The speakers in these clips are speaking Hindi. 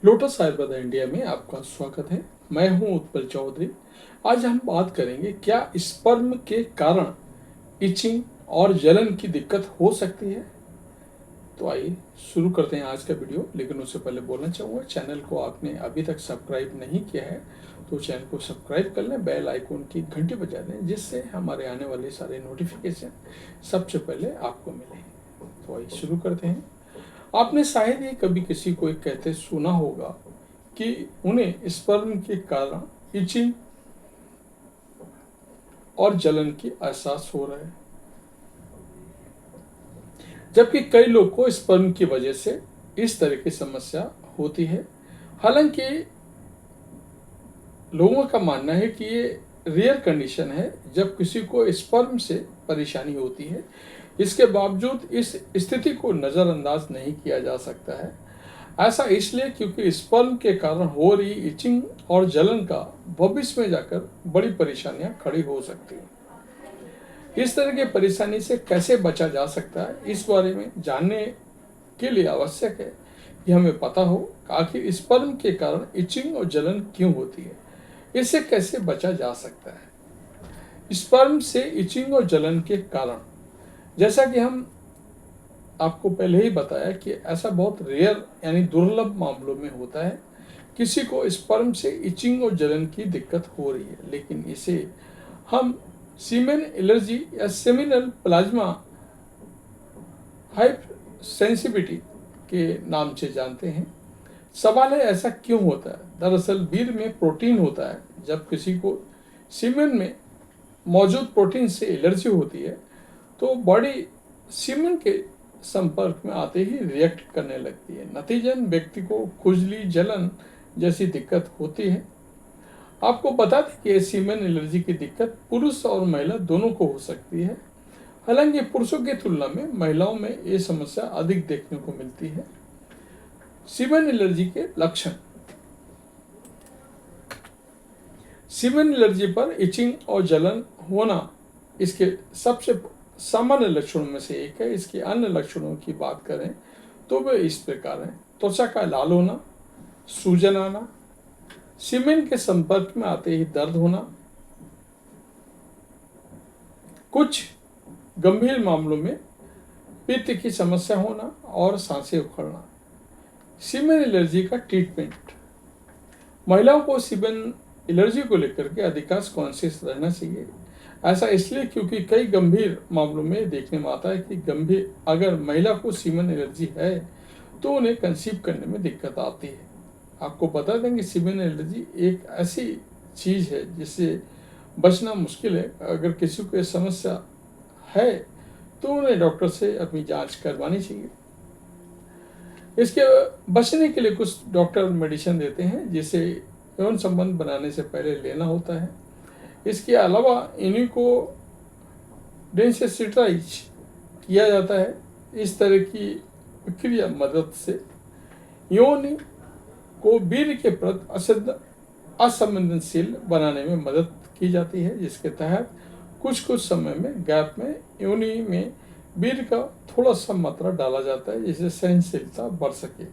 लोटस आयुर्वेदा इंडिया में आपका स्वागत है। मैं हूं उत्पल चौधरी। आज हम बात करेंगे क्या स्पर्म के कारण इचिंग और जलन की दिक्कत हो सकती है। तो आइए शुरू करते हैं आज का वीडियो। लेकिन उससे पहले बोलना चाहूँगा, चैनल को आपने अभी तक सब्सक्राइब नहीं किया है तो चैनल को सब्सक्राइब कर लें, बेल आइकन की घंटी बजा दें, जिससे हमारे आने वाले सारे नोटिफिकेशन सबसे पहले आपको मिले। तो आइए शुरू करते हैं। आपने शायद ही कभी किसी को कहते सुना होगा कि उन्हें स्पर्म के कारण इचिंग और जलन की एहसास हो रहा है, जबकि कई लोग को स्पर्म की वजह से इस तरह की समस्या होती है। हालांकि लोगों का मानना है कि ये रेयर कंडीशन है जब किसी को स्पर्म से परेशानी होती है। इसके बावजूद इस स्थिति को नज़रअंदाज नहीं किया जा सकता है। ऐसा इसलिए क्योंकि स्पर्म के कारण हो रही इचिंग और जलन का भविष्य में जाकर बड़ी परेशानियां खड़ी हो सकती हैं। इस तरह की परेशानी से कैसे बचा जा सकता है, इस बारे में जानने के लिए आवश्यक है कि हमें पता हो कि आखिर स्पर्म के कारण इचिंग और जलन क्यों होती है, इससे कैसे बचा जा सकता है। स्पर्म से इचिंग और जलन के कारण, जैसा कि हम आपको पहले ही बताया कि ऐसा बहुत रेयर यानी दुर्लभ मामलों में होता है किसी को स्पर्म से इचिंग और जलन की दिक्कत हो रही है, लेकिन इसे हम सीमेन एलर्जी या सेमिनल प्लाज्मा हाइपरसेंसिटिविटी के नाम से जानते हैं। सवाल है ऐसा क्यों होता है। दरअसल वीर्य में प्रोटीन होता है। जब किसी को सीमेन में मौजूद प्रोटीन से एलर्जी होती है तो बॉडी सीमेन के संपर्क में आते ही रिएक्ट करने लगती है। नतीजन व्यक्ति को खुजली, जलन जैसी दिक्कत होती है। आपको बता दें कि सीमेन एलर्जी की दिक्कत पुरुष और महिला दोनों को हो सकती है। हालांकि पुरुषों की तुलना में महिलाओं में ये समस्या अधिक देखने को मिलती है। सीमेन एलर्जी के लक्षण। सीमेन एलर्जी पर इचिंग और जलन होना इसके सबसे सामान्य लक्षणों में से एक है। इसके अन्य लक्षणों की बात करें तो वे इस प्रकार हैं। त्वचा का लाल होना, सूजन आना, सीमेन के संपर्क में आते ही दर्द होना, कुछ गंभीर मामलों में पित्त की समस्या होना और सांसें उखड़ना। सीमेन एलर्जी का ट्रीटमेंट। महिलाओं को सीमेन एलर्जी को लेकर के अधिकांश कॉन्शियस रहना चाहिए। ऐसा इसलिए क्योंकि कई गंभीर मामलों में देखने में आता है कि अगर महिला को सीमेन एलर्जी है तो उन्हें कंसीव करने में दिक्कत आती है। आपको बता दें कि सीमेन एलर्जी एक ऐसी चीज़ है जिससे बचना मुश्किल है। अगर किसी को समस्या है तो उन्हें डॉक्टर से अपनी जांच करवानी चाहिए। इसके बचने के लिए कुछ डॉक्टर मेडिसिन देते हैं जिसे यौन संबंध बनाने से पहले लेना होता है। इसके अलावा इन्हीं को डेसेंसिटाइज किया जाता है। इस तरह की प्रक्रिया मदद से योनि को वीर्य के प्रति असंवेदनशील बनाने में मदद की जाती है, जिसके तहत कुछ समय में गैप में योनि में वीर्य का थोड़ा सा मात्रा डाला जाता है जिससे सहनशीलता बढ़ सके।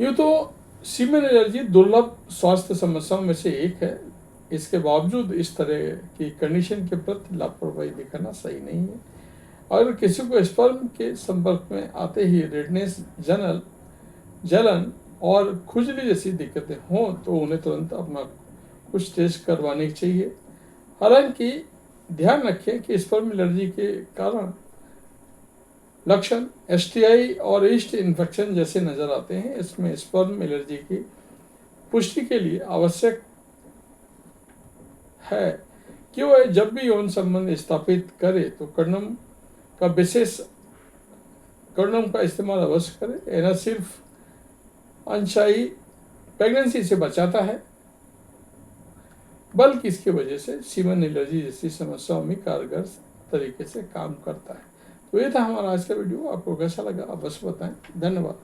यूँ तो सीमेन एलर्जी दुर्लभ स्वास्थ्य समस्याओं में से एक है। इसके बावजूद इस तरह की कंडीशन के प्रति लापरवाही दिखाना सही नहीं है। अगर किसी को स्पर्म के संपर्क में आते ही रेडनेस, जलन और खुजली जैसी दिक्कतें हों तो उन्हें तुरंत अपना कुछ टेस्ट करवाने चाहिए। हालांकि ध्यान रखें कि स्पर्म एलर्जी के कारण लक्षण एसटीआई और ईस्ट इन्फेक्शन जैसे नजर आते हैं। इसमें स्पर्म एलर्जी की पुष्टि के लिए आवश्यक है कि वह जब भी यौन संबंध स्थापित करे तो कंडोम का इस्तेमाल अवश्य करे। यह न सिर्फ अनचाही प्रेगनेंसी से बचाता है बल्कि इसकी वजह से सीमेन एलर्जी जैसी समस्याओं में कारगर तरीके से काम करता है। तो ये था हमारा आज का वीडियो। आपको कैसा लगा अवश्य बताएं। धन्यवाद।